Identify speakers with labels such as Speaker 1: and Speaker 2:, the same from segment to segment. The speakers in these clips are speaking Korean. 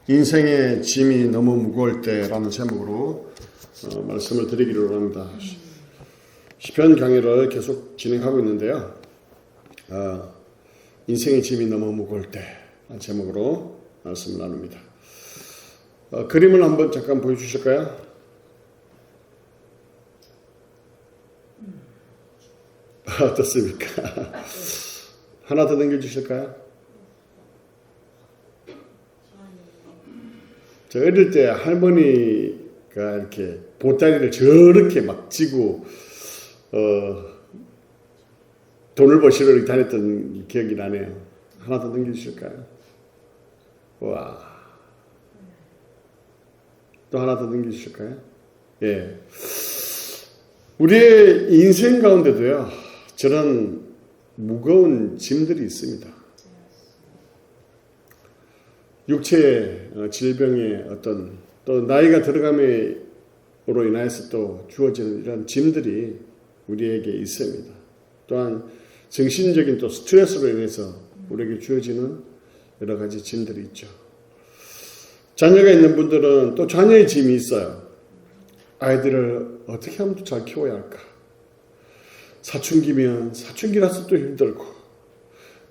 Speaker 1: 인생의 짐이 너무 무거울 때라는 제목으로 말씀을 드리기로 합니다. 시편 강의를 계속 진행하고 있는데요. 인생의 짐이 너무 무거울 때라는 제목으로 말씀을 나눕니다. 그림을 한번 잠깐 보여주실까요? 어떻습니까? 하나 더 넘겨주실까요? 저 어릴 때 할머니가 이렇게 보따리를 저렇게 막 쥐고 돈을 버시러 이렇게 다녔던 기억이 나네요. 하나 더 넘겨주실까요? 와. 또 하나 더 넘겨주실까요? 예. 우리의 인생 가운데도요, 저런 무거운 짐들이 있습니다. 육체의 질병의 어떤 또 나이가 들어감으로 인하여서 또 주어지는 이런 짐들이 우리에게 있습니다. 또한 정신적인 또 스트레스로 인해서 우리에게 주어지는 여러 가지 짐들이 있죠. 자녀가 있는 분들은 또 자녀의 짐이 있어요. 아이들을 어떻게 하면 또 잘 키워야 할까? 사춘기면 사춘기라서 또 힘들고,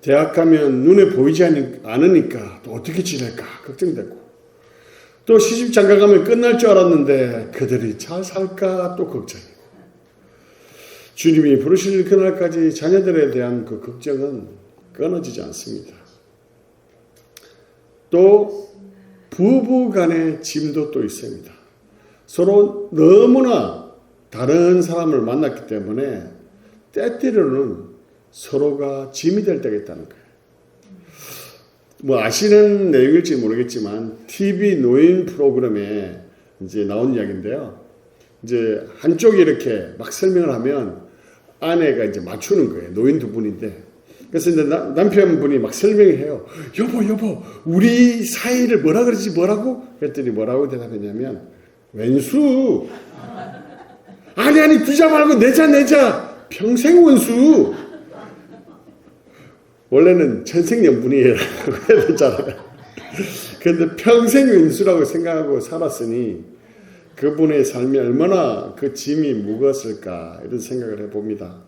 Speaker 1: 대학 가면 눈에 보이지 않으니까 또 어떻게 지낼까 걱정되고, 또 시집 장가 가면 끝날 줄 알았는데 그들이 잘 살까 또 걱정이고, 주님이 부르실 그날까지 자녀들에 대한 그 걱정은 끊어지지 않습니다. 또 부부 간의 짐도 또 있습니다. 서로 너무나 다른 사람을 만났기 때문에 때때로는 서로가 짐이 될 때가 있다는 거예요. 뭐 아시는 내용일지 모르겠지만 TV 노인 프로그램에 이제 나온 이야기인데요. 이제 한쪽이 이렇게 막 설명을 하면 아내가 이제 맞추는 거예요. 노인 두 분인데. 그래서 이제 남편분이 막 설명을 해요. 여보, 우리 사이를 뭐라 그러지, 뭐라고? 그랬더니 뭐라고 대답했냐면, 왼수. 아니, 두자 말고 내자. 평생 원수. 원래는 천생연분이라고 해야 되잖아요. 그런데 평생 왼수라고 생각하고 살았으니 그분의 삶이 얼마나 그 짐이 무거웠을까 이런 생각을 해봅니다.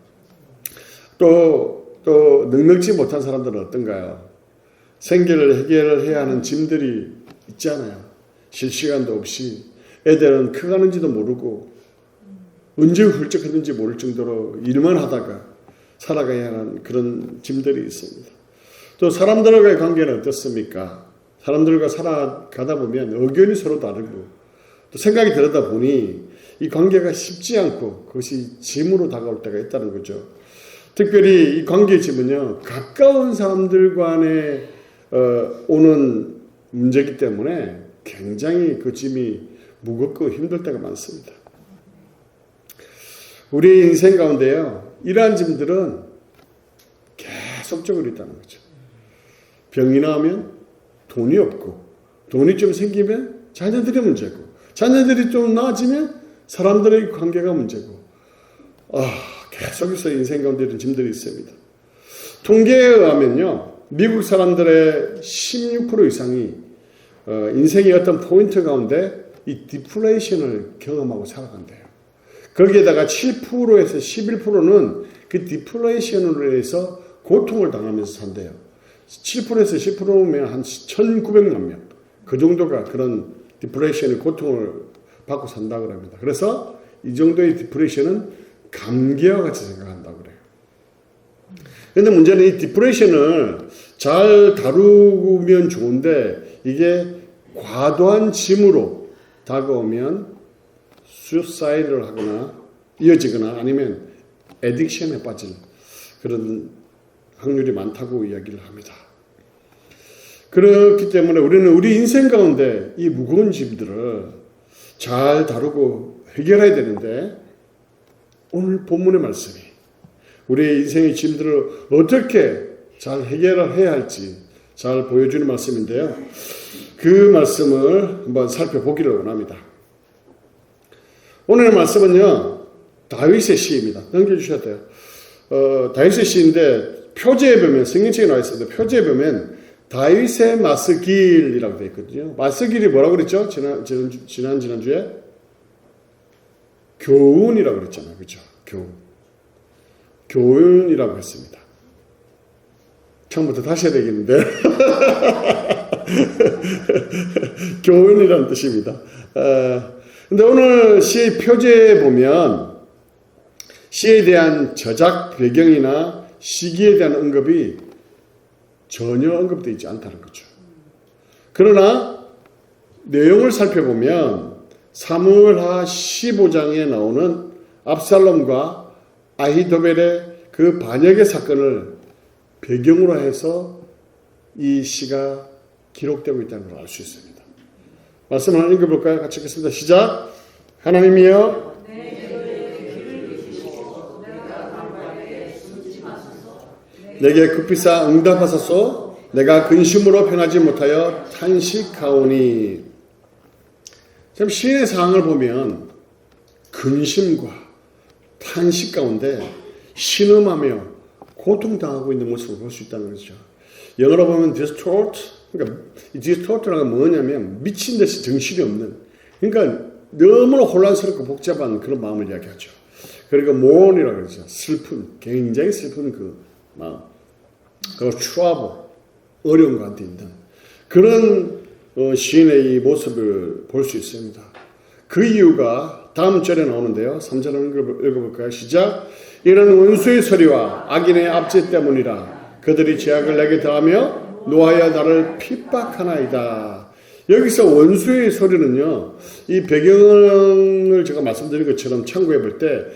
Speaker 1: 또 넉넉지 못한 사람들은 어떤가요? 생계를 해결해야 하는 짐들이 있잖아요. 쉴 시간도 없이 애들은 커가는지도 모르고 언제 훌쩍 했는지 모를 정도로 일만 하다가 살아가야 하는 그런 짐들이 있습니다. 또 사람들과의 관계는 어떻습니까? 사람들과 살아가다 보면 의견이 서로 다르고 또 생각이 들다 보니 이 관계가 쉽지 않고 그것이 짐으로 다가올 때가 있다는 거죠. 특별히 이 관계의 짐은요, 가까운 사람들 간에 오는 문제이기 때문에 굉장히 그 짐이 무겁고 힘들 때가 많습니다. 우리 인생 가운데요, 이러한 짐들은 계속적으로 있다는 거죠. 병이 나오면 돈이 없고, 돈이 좀 생기면 자녀들이 문제고, 자녀들이 좀 나아지면 사람들의 관계가 문제고, 계속해서 인생 가운데 이런 짐들이 있습니다. 통계에 의하면요, 미국 사람들의 16% 이상이 인생의 어떤 포인트 가운데 이 디플레이션을 경험하고 살아간대요. 거기에다가 7%에서 11%는 그 디플레이션으로 인해서 고통을 당하면서 산대요. 7%에서 10%면 한 1,900만 명. 그 정도가 그런 디플레이션의 고통을 받고 산다고 합니다. 그래서 이 정도의 디플레이션은 감기와 같이 생각한다고 그래요. 그런데 문제는 이 디플레이션을 잘 다루면 좋은데 이게 과도한 짐으로 다가오면 수사이드를 하거나 이어지거나 아니면 애딕션에 빠질 그런 확률이 많다고 이야기를 합니다. 그렇기 때문에 우리는 우리 인생 가운데 이 무거운 짐들을 잘 다루고 해결해야 되는데, 오늘 본문의 말씀이 우리의 인생의 짐들을 어떻게 잘 해결을 해야 할지 잘 보여주는 말씀인데요. 그 말씀을 한번 살펴보기를 원합니다. 오늘의 말씀은요, 다윗의 시입니다. 넘겨주셔야 돼요. 다윗의 시인데 표제에 보면, 성경책에 나와 있습니다. 표제에 보면 다윗의 마스길이라고 되어 있거든요. 마스길이 뭐라고 그랬죠? 지난주에? 교훈이라고 그랬잖아요. 그죠? 교훈이라고 했습니다. 처음부터 다시 해야 되겠는데. 교훈이라는 뜻입니다. 근데 오늘 시의 표제에 보면 시에 대한 저작 배경이나 시기에 대한 언급이 전혀 언급되어 있지 않다는 거죠. 그러나 내용을 살펴보면 사무엘하 15장에 나오는 압살롬과 아히도벨의 그 반역의 사건을 배경으로 해서 이 시가 기록되고 있다는 걸 알 수 있습니다. 말씀 하나 읽어볼까요? 같이 읽겠습니다. 시작. 하나님이여 내게 급히사 응답하소서. 내가 근심으로 편하지 못하여 탄식하오니. 참 시인의 상황을 보면 근심과 탄식 가운데 신음하며 고통당하고 있는 모습을 볼 수 있다는 거죠. 영어로 보면 distort, 그러니까 distort라는 건 뭐냐면 미친 듯이 정신이 없는, 그러니까 너무나 혼란스럽고 복잡한 그런 마음을 이야기하죠. 그리고 mourn이라고 그러죠. 슬픈, 굉장히 슬픈 그 마음. 그리고 trouble, 어려운 가운데 있는 그런 시인의 이 모습을 볼 수 있습니다. 그 이유가 다음 절에 나오는데요. 3절을 읽어볼까요? 시작. 이런 원수의 소리와 악인의 압제 때문이라. 그들이 죄악을 내게 더하며 노하여 나를 핍박하나이다. 여기서 원수의 소리는요, 이 배경을 제가 말씀드린 것처럼 참고해 볼 때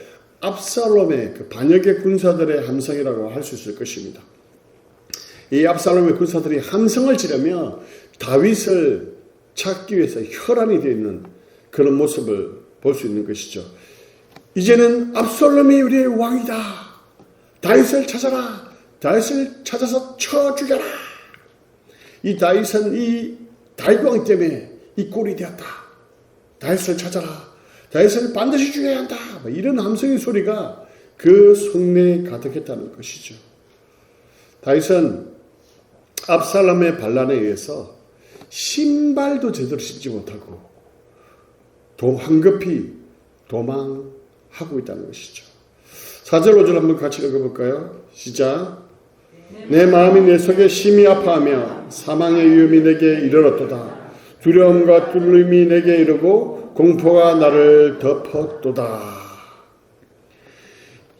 Speaker 1: 압살롬의 그 반역의 군사들의 함성이라고 할 수 있을 것입니다. 이 압살롬의 군사들이 함성을 지르며 다윗을 찾기 위해서 혈안이 되어 있는 그런 모습을 볼 수 있는 것이죠. 이제는 압살롬이 우리의 왕이다. 다윗을 찾아라. 다윗을 찾아서 쳐 죽여라. 이 다윗은 이 다윗왕 때문에 이 꼴이 되었다. 다윗을 찾아라. 다윗을 반드시 죽여야 한다. 이런 함성의 소리가 그 성내에 가득했다는 것이죠. 다윗은 압살롬의 반란에 의해서 신발도 제대로 신지 못하고 황급히 도망하고 있다는 것이죠. 4절 5절 한번 같이 읽어볼까요? 시작. 내 마음이 내 속에 심히 아파하며 사망의 위험이 내게 이르렀도다. 두려움과 뚫림이 내게 이르고 공포가 나를 덮었도다.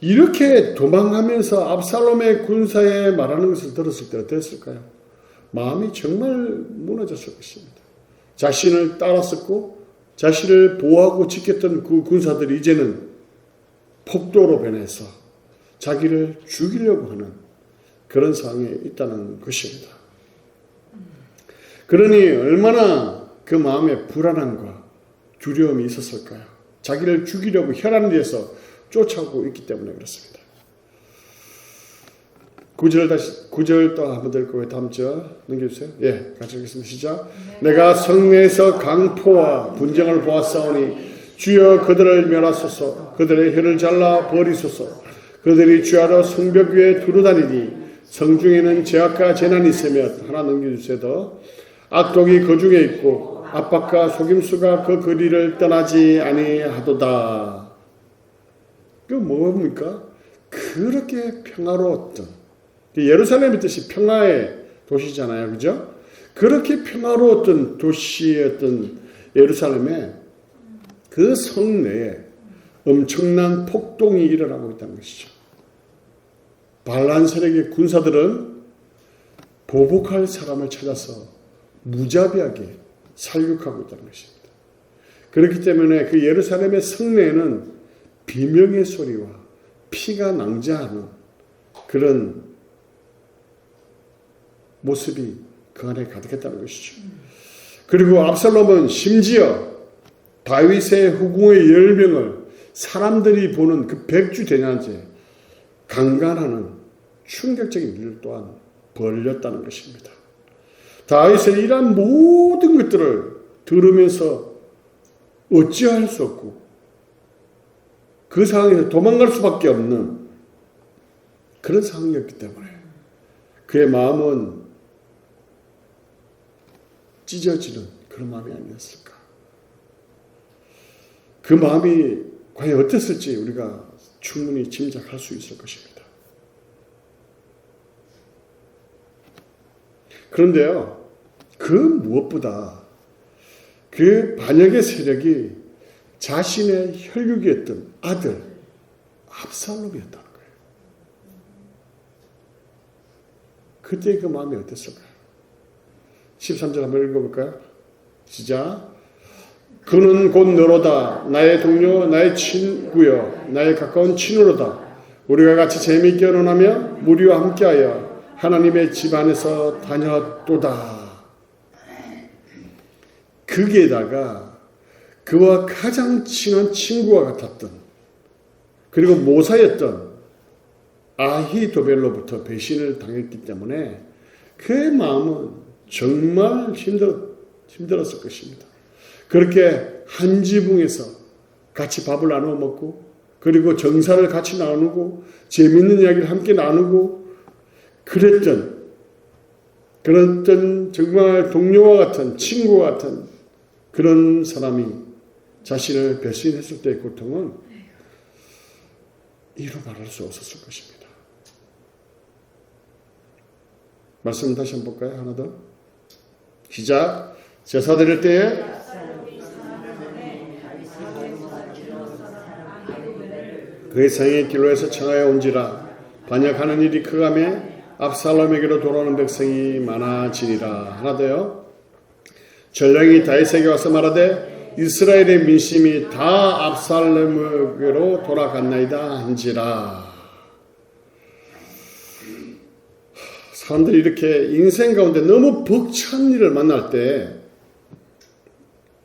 Speaker 1: 이렇게 도망하면서 압살롬의 군사에 말하는 것을 들었을 때 어땠을까요? 마음이 정말 무너졌을 것입니다. 자신을 따랐었고 자신을 보호하고 지켰던 그 군사들이 이제는 폭도로 변해서 자기를 죽이려고 하는 그런 상황에 있다는 것입니다. 그러니 얼마나 그 마음에 불안함과 두려움이 있었을까요? 자기를 죽이려고 혈안을 위해서 쫓아오고 있기 때문에 그렇습니다. 9절 또 한번 될 거예요. 다음 절 넘겨주세요. 예, 같이 읽겠습니다. 시작. 내가 성내에서 강포와 분쟁을 보았사오니 주여 그들을 멸하소서. 그들의 혀를 잘라 버리소서. 그들이 주하러 성벽 위에 두루다니니 성중에는 죄악과 재난이 있으며 하나 넘겨주세요. 더 악독이 그 중에 있고 압박과 속임수가 그 거리를 떠나지 아니하도다. 그 뭡니까? 그렇게 평화로웠던, 예루살렘의 뜻이 평화의 도시잖아요. 그죠? 그렇게 평화로웠던 도시였던 예루살렘에 그 성내에 엄청난 폭동이 일어나고 있다는 것이죠. 반란 세력의 군사들은 보복할 사람을 찾아서 무자비하게 살육하고 있다는 것입니다. 그렇기 때문에 그 예루살렘의 성내에는 비명의 소리와 피가 낭자하는 그런 모습이 그 안에 가득했다는 것이죠. 그리고 압살롬은 심지어 다윗의 후궁의 10명을 사람들이 보는 그 백주대낮에 강간하는 충격적인 일을 또한 벌였다는 것입니다. 다윗의 이러한 모든 것들을 들으면서 어찌할 수 없고 그 상황에서 도망갈 수밖에 없는 그런 상황이었기 때문에 그의 마음은 찢어지는 그런 마음이 아니었을까. 그 마음이 과연 어땠을지 우리가 충분히 짐작할 수 있을 것입니다. 그런데요, 그 무엇보다 그 반역의 세력이 자신의 혈육이었던 아들 압살롬이었다는 거예요. 그때 그 마음이 어땠을까요? 13절 한번 읽어볼까요? 시작. 그는 곧 너로다. 나의 동료, 나의 친구여, 나의 가까운 친구로다. 우리가 같이 재미있게 언론하며 무리와 함께하여 하나님의 집 안에서 다녔도다. 거기에다가 그와 가장 친한 친구와 같았던, 그리고 모사였던 아히도벨로부터 배신을 당했기 때문에 그의 마음은 정말 힘들었을 것입니다. 그렇게 한 지붕에서 같이 밥을 나누어 먹고, 그리고 정사를 같이 나누고, 재미있는 이야기를 함께 나누고, 그랬던 정말 동료와 같은, 친구와 같은 그런 사람이 자신을 배신했을 때의 고통은 이루 말할 수 없었을 것입니다. 말씀 다시 한번 볼까요? 하나 더. 시작. 제사 드릴 때에 그의 생의 길로에서 청하여 온지라. 반역하는 일이 크가매 압살롬에게로 돌아오는 백성이 많아지리라. 하나 더요. 전령이 다윗에게 와서 말하되 이스라엘의 민심이 다 압살롬에게로 돌아갔나이다 한지라. 사람들이 이렇게 인생 가운데 너무 벅찬 일을 만날 때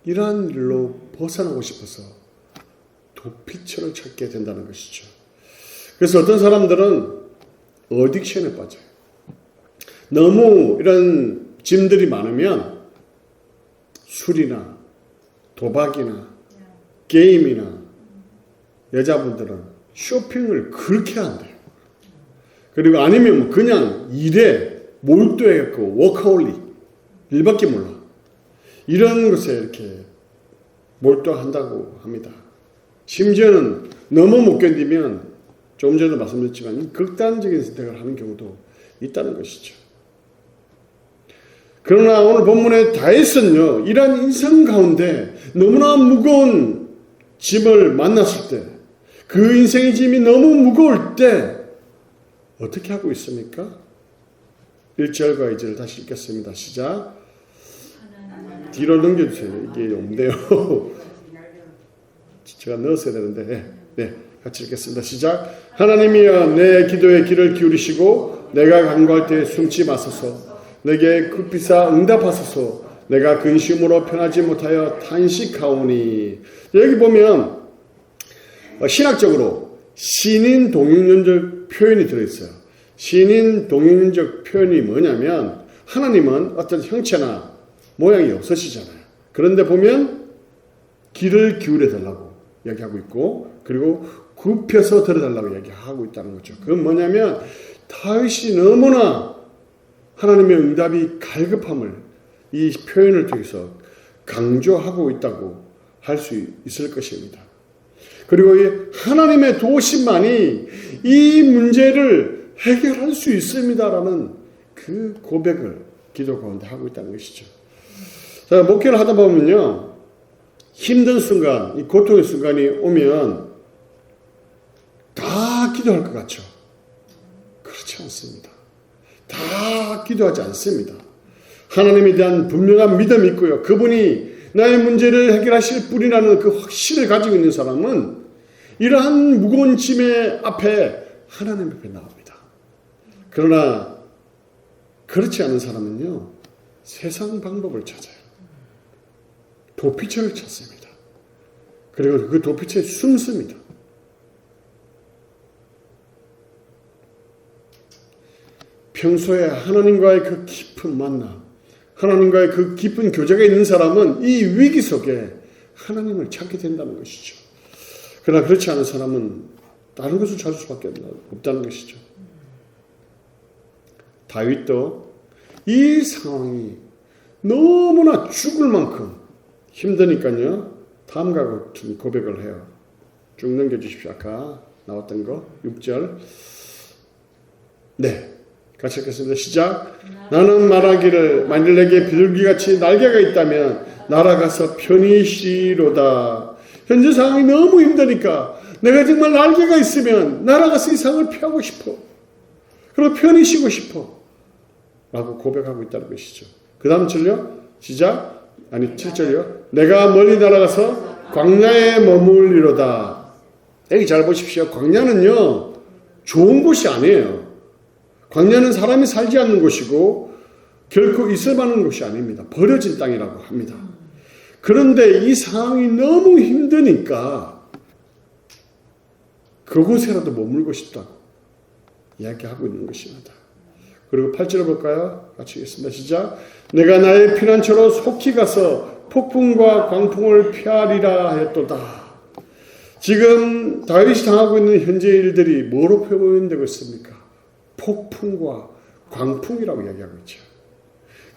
Speaker 1: 이러한 일로 벗어나고 싶어서 도피처를 찾게 된다는 것이죠. 그래서 어떤 사람들은 어딕션에 빠져요. 너무 이런 짐들이 많으면 술이나 도박이나 게임이나 여자분들은 쇼핑을 그렇게 한대요. 그리고 아니면 그냥 일에 몰두해갖고 워커홀릭, 일밖에 몰라. 이런 것에 이렇게 몰두한다고 합니다. 심지어는 너무 못 견디면 조금 전에도 말씀드렸지만 극단적인 선택을 하는 경우도 있다는 것이죠. 그러나 오늘 본문의 다윗은요, 이러한 인생 가운데 너무나 무거운 짐을 만났을 때, 그 인생의 짐이 너무 무거울 때 어떻게 하고 있습니까? 1절과 2절을 다시 읽겠습니다. 시작. 뒤로 넘겨주세요. 이게 없네요. 제가 넣었어야 되는데. 네, 같이 읽겠습니다. 시작. 하나님이여 내 기도에 귀를 기울이시고 내가 간구할 때 숨지 마소서. 내게 굽히사 응답하소서. 내가 근심으로 편하지 못하여 탄식하오니. 여기 보면 신학적으로 신인 동용연적 표현이 들어있어요. 신인 동용연적 표현이 뭐냐면 하나님은 어떤 형체나 모양이 없으시잖아요. 그런데 보면 귀를 기울여 달라고 얘기하고 있고, 그리고 굽혀서 들어달라고 얘기하고 있다는 거죠. 그건 뭐냐면 다윗이 너무나 하나님의 응답이 갈급함을 이 표현을 통해서 강조하고 있다고 할 수 있을 것입니다. 그리고 이 하나님의 도우심만이 이 문제를 해결할 수 있습니다라는 그 고백을 기도 가운데 하고 있다는 것이죠. 자, 목회를 하다 보면요, 힘든 순간, 이 고통의 순간이 오면 다 기도할 것 같죠? 그렇지 않습니다. 다 기도하지 않습니다. 하나님에 대한 분명한 믿음이 있고요. 그분이 나의 문제를 해결하실 분이라는 그 확신을 가지고 있는 사람은 이러한 무거운 짐의 앞에 하나님 앞에 나옵니다. 그러나 그렇지 않은 사람은요, 세상 방법을 찾아요. 도피처를 찾습니다. 그리고 그 도피처에 숨습니다. 평소에 하나님과의 그 깊은 만남, 하나님과의 그 깊은 교제가 있는 사람은 이 위기 속에 하나님을 찾게 된다는 것이죠. 그러나 그렇지 않은 사람은 다른 것을 찾을 수밖에 없다는 것이죠. 다윗도 이 상황이 너무나 죽을 만큼 힘드니까요. 다음과 같은 고백을 해요. 쭉 넘겨주십시오. 아까 나왔던 거 6절. 네, 같이 읽겠습니다. 시작. 나는 말하기를 만일 내게 비둘기같이 날개가 있다면 날아가서 편히 쉬리로다. 현재 상황이 너무 힘드니까 내가 정말 날개가 있으면 날아가서 이 상황을 피하고 싶어. 그리고 편히 쉬고 싶어. 라고 고백하고 있다는 것이죠. 그 다음 절요. 시작. 아니 7절이요. 내가 멀리 날아가서 광야에 머물리로다. 여기 잘 보십시오. 광야는요. 좋은 곳이 아니에요. 광야는 사람이 살지 않는 곳이고 결코 있을 만한 곳이 아닙니다. 버려진 땅이라고 합니다. 그런데 이 상황이 너무 힘드니까 그곳에라도 머물고 싶다고 이야기하고 있는 것입니다. 그리고 8절을 볼까요? 같이 읽겠습니다. 시작. 내가 나의 피난처로 속히 가서 폭풍과 광풍을 피하리라 하였도다. 지금 다윗이 당하고 있는 현재 일들이 뭐로 표현되고 있습니까? 폭풍과 광풍이라고 이야기하고 있죠.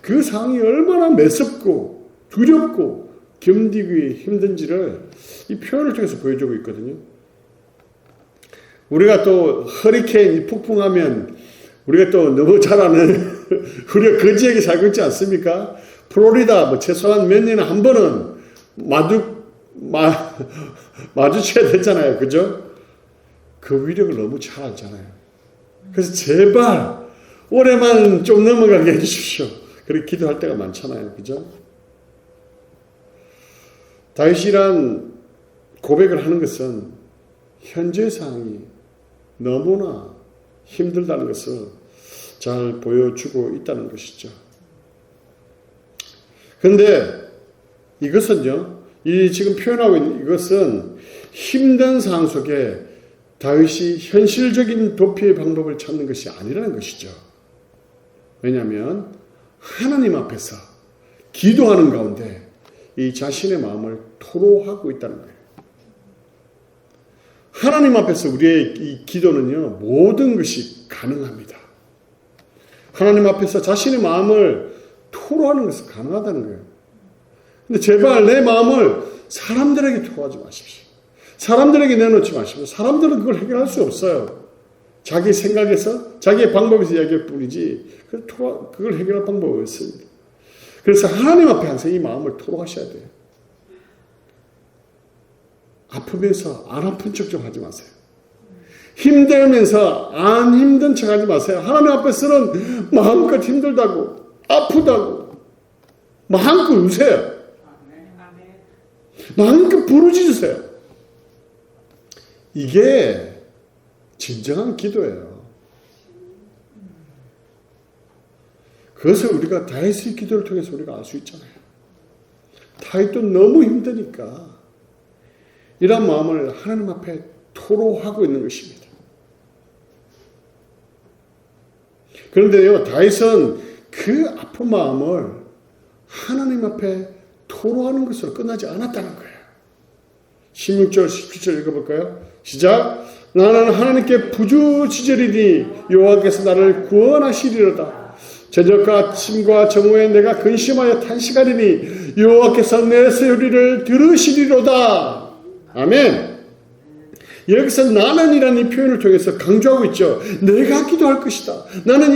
Speaker 1: 그 상황이 얼마나 매섭고 두렵고 견디기 힘든지를 이 표현을 통해서 보여주고 있거든요. 우리가 또 허리케인 폭풍하면 우리가 또 너무 잘 아는 우리가 그 지역에 살고 있지 않습니까? 플로리다 뭐 최소한 몇 년에 한 번은 마주쳐야 되잖아요. 그죠? 그 위력을 너무 잘 알잖아요. 그래서 제발 올해만 좀 넘어가게 해주십시오. 그렇게 기도할 때가 많잖아요. 그죠? 다윗이란 고백을 하는 것은 현재 상황이 너무나 힘들다는 것을 잘 보여주고 있다는 것이죠. 그런데 이것은요, 이 지금 표현하고 있는 이것은 힘든 상황 속에 다윗이 현실적인 도피의 방법을 찾는 것이 아니라는 것이죠. 왜냐하면 하나님 앞에서 기도하는 가운데 이 자신의 마음을 토로하고 있다는 거예요. 하나님 앞에서 우리의 이 기도는요, 모든 것이 가능합니다. 하나님 앞에서 자신의 마음을 토로하는 것은 가능하다는 거예요. 근데 제발 내 마음을 사람들에게 토로하지 마십시오. 사람들에게 내놓지 마십시오. 사람들은 그걸 해결할 수 없어요. 자기 생각에서, 자기의 방법에서 이야기할 뿐이지, 그걸 해결할 방법은 없습니다. 그래서 하나님 앞에 항상 이 마음을 토로하셔야 돼요. 아프면서 안 아픈 척 좀 하지 마세요. 힘들면서 안 힘든 척 하지 마세요. 하나님 앞에서는 마음껏 힘들다고, 아프다고, 마음껏 우세요. 마음껏 부르짖으세요. 이게 진정한 기도예요. 그것을 우리가 다윗의 기도를 통해서 우리가 알 수 있잖아요. 다윗도 너무 힘드니까 이런 마음을 하나님 앞에 토로하고 있는 것입니다. 그런데요, 다윗은 그 아픈 마음을 하나님 앞에 토로하는 것으로 끝나지 않았다는 거예요. 16절, 17절 읽어볼까요? 시작. 나는 하나님께 부주지절이니 여호와께서 나를 구원하시리로다. 저녁과 아침과 정오에 내가 근심하여 탄식하리니 여호와께서 내 소리를 들으시리로다. 아멘. 여기서 나는이라는 이 표현을 통해서 강조하고 있죠. 내가 기도할 것이다. 나는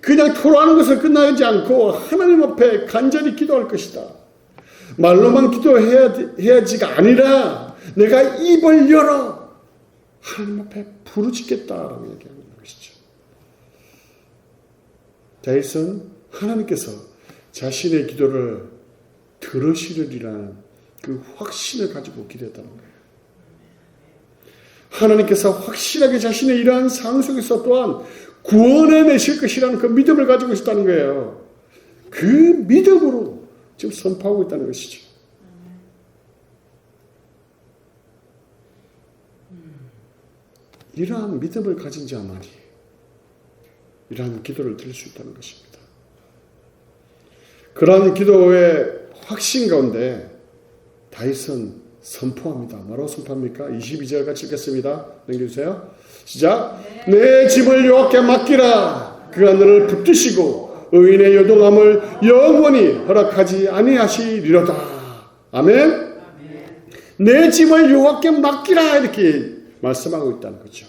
Speaker 1: 그냥 토로하는 것을 끝나지 않고 하나님 앞에 간절히 기도할 것이다. 말로만 기도해야지가 아니라 내가 입을 열어 하나님 앞에 부르짖겠다라고 얘기하고 있는 것이죠. 다윗은 하나님께서 자신의 기도를 들으시리라는 그 확신을 가지고 기도했다는 거예요. 하나님께서 확실하게 자신의 이러한 상황 속에서 또한 구원해내실 것이라는 그 믿음을 가지고 있다는 거예요. 그 믿음으로 지금 선포하고 있다는 것이죠. 이러한 믿음을 가진 자만이 이러한 기도를 드릴 수 있다는 것입니다. 그러한 기도의 확신 가운데 다윗은 선포합니다. 뭐라고 선포합니까? 22절 같이 읽겠습니다. 넘겨주세요. 시작. 내 집을 여호와께 맡기라. 그가 너를 붙드시고 의인의 요동함을 영원히 허락하지 아니하시리로다. 아멘. 내 짐을 여호와께 맡기라 이렇게 말씀하고 있다는 거죠.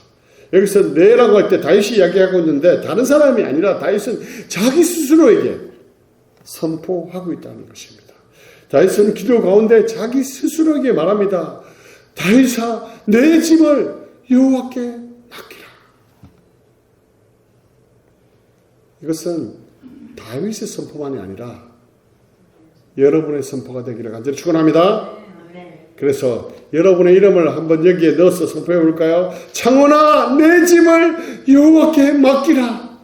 Speaker 1: 여기서 내라고 할 때 다윗이 이야기하고 있는데 다른 사람이 아니라 다윗은 자기 스스로에게 선포하고 있다는 것입니다. 다윗은 기도 가운데 자기 스스로에게 말합니다. 다윗아, 내 짐을 여호와께 맡기라. 이것은 다윗의 선포만이 아니라 여러분의 선포가 되기를 간절히 축원합니다. 그래서 여러분의 이름을 한번 여기에 넣어서 선포해 볼까요? 창원아, 내 짐을 여호와께 맡기라.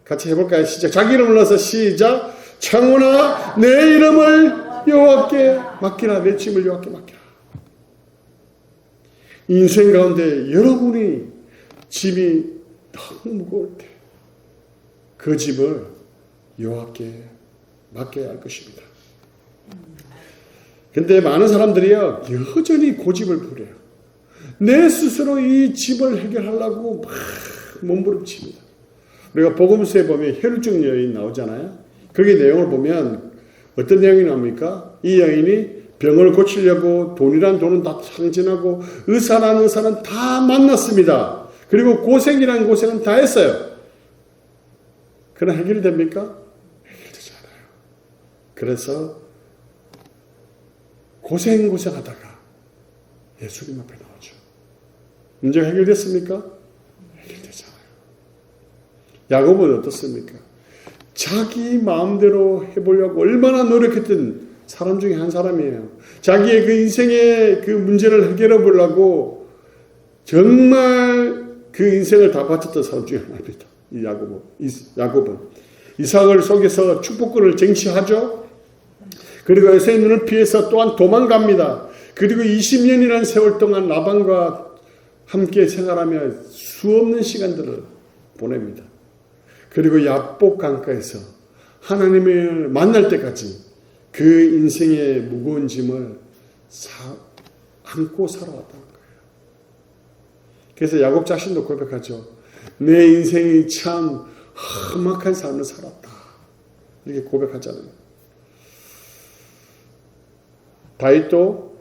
Speaker 1: 같이 해볼까요? 시작. 자기 이름을 넣어서 시작. 창원아, 내 이름을 여호와께 맡기라. 내 짐을 여호와께 맡기라. 인생 가운데 여러분이 짐이 너무 무거울 때 그 짐을 여호와께 맡겨야 할 것입니다. 근데 많은 사람들이요, 여전히 고집을 부려요. 내 스스로 이 짐을 해결하려고 막 몸부림칩니다. 우리가 복음서에 보면 혈증 여인 나오잖아요. 거기 내용을 보면 어떤 내용이 나옵니까? 이 여인이 병을 고치려고 돈이란 돈은 다 상진하고 의사란 의사는 다 만났습니다. 그리고 고생이란 고생은 다 했어요. 그러나 해결됩니까? 해결되지 않아요. 그래서 고생하다가 예수님 앞에 나오죠. 문제가 해결됐습니까? 해결되지 않아요. 야곱은 어떻습니까? 자기 마음대로 해보려고 얼마나 노력했던 사람 중에 한 사람이에요. 자기의 그 인생의 그 문제를 해결해 보려고 정말 그 인생을 다 바쳤던 사람 중에 하나입니다. 이 야곱은 이삭을 속여서 축복권을 쟁취하죠. 그리고 에사의 눈을 피해서 또한 도망갑니다. 그리고 20년이라는 세월 동안 라반과 함께 생활하며 수없는 시간들을 보냅니다. 그리고 야복 강가에서 하나님을 만날 때까지 그 인생의 무거운 짐을 안고 살아왔다는 거예요. 그래서 야곱 자신도 고백하죠. 내 인생이 참 험악한 삶을 살았다. 이렇게 고백하잖아요. 다윗도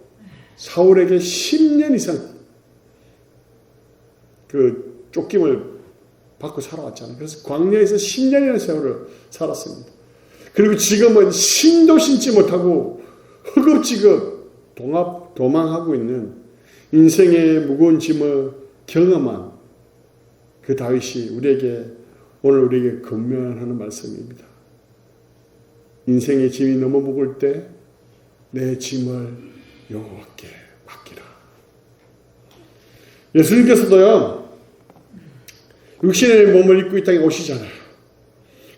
Speaker 1: 사울에게 10년 이상 그 쫓김을 받고 살아왔잖아요. 그래서 광야에서 10년이라는 세월을 살았습니다. 그리고 지금은 신도 신지 못하고 허겁지겁 도망하고 있는 인생의 무거운 짐을 경험한 그 다윗이 오늘 우리에게 권면하는 말씀입니다. 인생의 짐이 너무 무거울 때 내 짐을 여호와께 맡기라. 예수님께서도요, 육신의 몸을 입고 이 땅에 오시잖아요.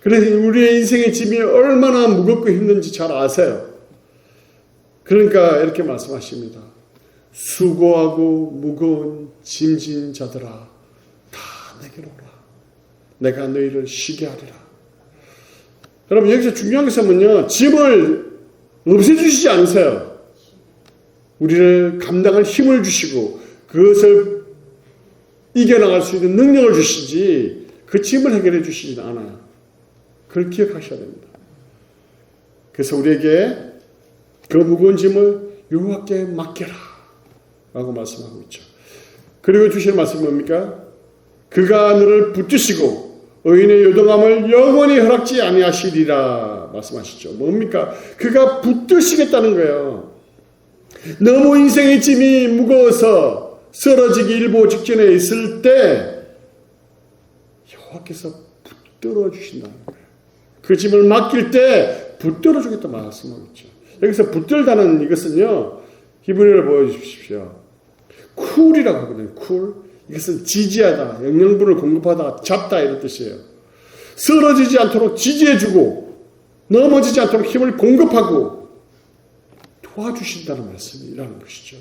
Speaker 1: 그래서 우리의 인생의 짐이 얼마나 무겁고 힘든지 잘 아세요. 그러니까 이렇게 말씀하십니다. 수고하고 무거운 짐진 자들아, 다 내게로 오라. 내가 너희를 쉬게 하리라. 여러분, 여기서 중요한 것은 뭐냐? 짐을 없애주시지 않으세요. 우리를 감당할 힘을 주시고 그것을 이겨나갈 수 있는 능력을 주시지 그 짐을 해결해 주시진 않아요. 그걸 기억하셔야 됩니다. 그래서 우리에게 그 무거운 짐을 여호와께 맡겨라 라고 말씀하고 있죠. 그리고 주시는 말씀이 뭡니까? 그가 너를 붙드시고 의인의 요동함을 영원히 허락지 아니하시리라 말씀하시죠. 뭡니까? 그가 붙드시겠다는 거예요. 너무 인생의 짐이 무거워서 쓰러지기 일보 직전에 있을 때 여호와께서 붙들어 주신다는 거예요. 그 짐을 맡길 때 붙들어 주겠다 말씀하고 있죠. 여기서 붙들다는 이것은요, 히브리어를 보여주십시오. 쿨이라고 하거든요. 쿨. 이것은 지지하다, 영양분을 공급하다, 잡다 이런 뜻이에요. 쓰러지지 않도록 지지해주고 넘어지지 않도록 힘을 공급하고 도와주신다는 말씀이라는 것이죠.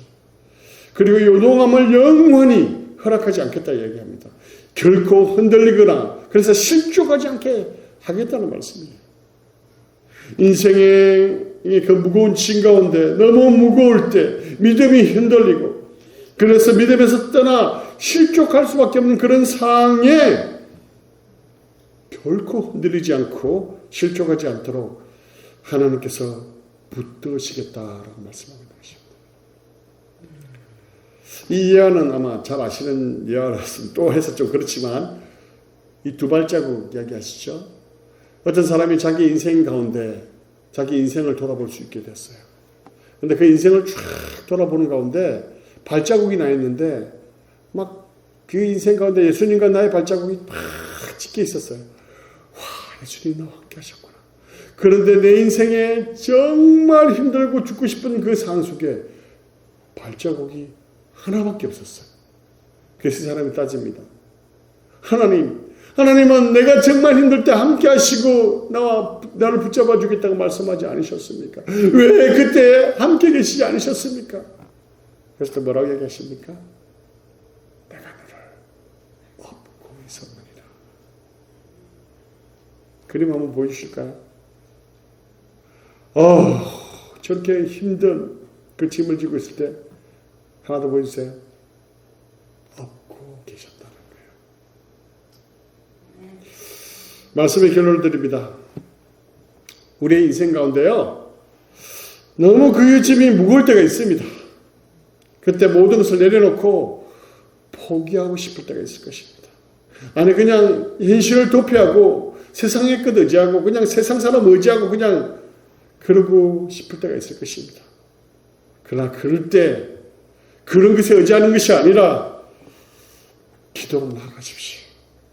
Speaker 1: 그리고 요동함을 영원히 허락하지 않겠다 얘기합니다. 결코 흔들리거나 그래서 실족하지 않게 하겠다는 말씀이에요. 인생의 그 무거운 짐 가운데 너무 무거울 때 믿음이 흔들리고 그래서 믿음에서 떠나 실족할 수밖에 없는 그런 상황에 결코 흔들리지 않고 실족하지 않도록 하나님께서 붙드시겠다라고 말씀하는 것입니다. 이 예화는 아마 잘 아시는 예화라서 또 해서 좀 그렇지만 이 두 발자국 이야기하시죠. 어떤 사람이 자기 인생 가운데 자기 인생을 돌아볼 수 있게 됐어요. 근데 그 인생을 쫙 돌아보는 가운데 발자국이 나 있는데 막 그 인생 가운데 예수님과 나의 발자국이 막 찍혀 있었어요. 와, 예수님 나와 함께 하셨구나. 그런데 내 인생에 정말 힘들고 죽고 싶은 그 상황 속에 발자국이 하나밖에 없었어요. 그래서 사람이 따집니다. 하나님은 내가 정말 힘들 때 함께 하시고 나를 붙잡아 주겠다고 말씀하지 않으셨습니까? 왜 그때 함께 계시지 않으셨습니까? 그래서 또 뭐라고 얘기하십니까? 내가 너를 업고 있었느니라. 그림 한번 보여주실까요? 저렇게 힘든 그 짐을 지고 있을 때 하나 더 보여주세요. 업고 계셨다는 거예요. 말씀의 결론을 드립니다. 우리의 인생 가운데요, 너무 그 짐이 무거울 때가 있습니다. 그때 모든 것을 내려놓고 포기하고 싶을 때가 있을 것입니다. 아니 그냥 현실을 도피하고 세상의 것 의지하고 그냥 세상 사람 의지하고 그냥 그러고 싶을 때가 있을 것입니다. 그러나 그럴 때 그런 것에 의지하는 것이 아니라 기도로 나아가십시오.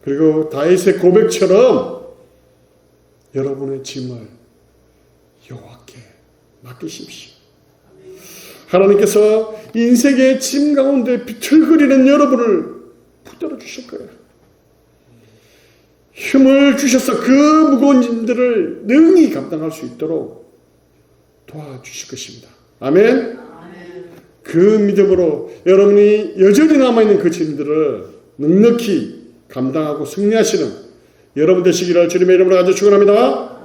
Speaker 1: 그리고 다윗의 고백처럼 여러분의 짐을 여호와께 맡기십시오. 하나님께서 인생의 짐 가운데 비틀거리는 여러분을 붙들어 주실 거예요. 힘을 주셔서 그 무거운 짐들을 능히 감당할 수 있도록 도와주실 것입니다. 아멘. 그 믿음으로 여러분이 여전히 남아있는 그 짐들을 넉넉히 감당하고 승리하시는 여러분 되시기를 주님의 이름으로 간절히 축원합니다.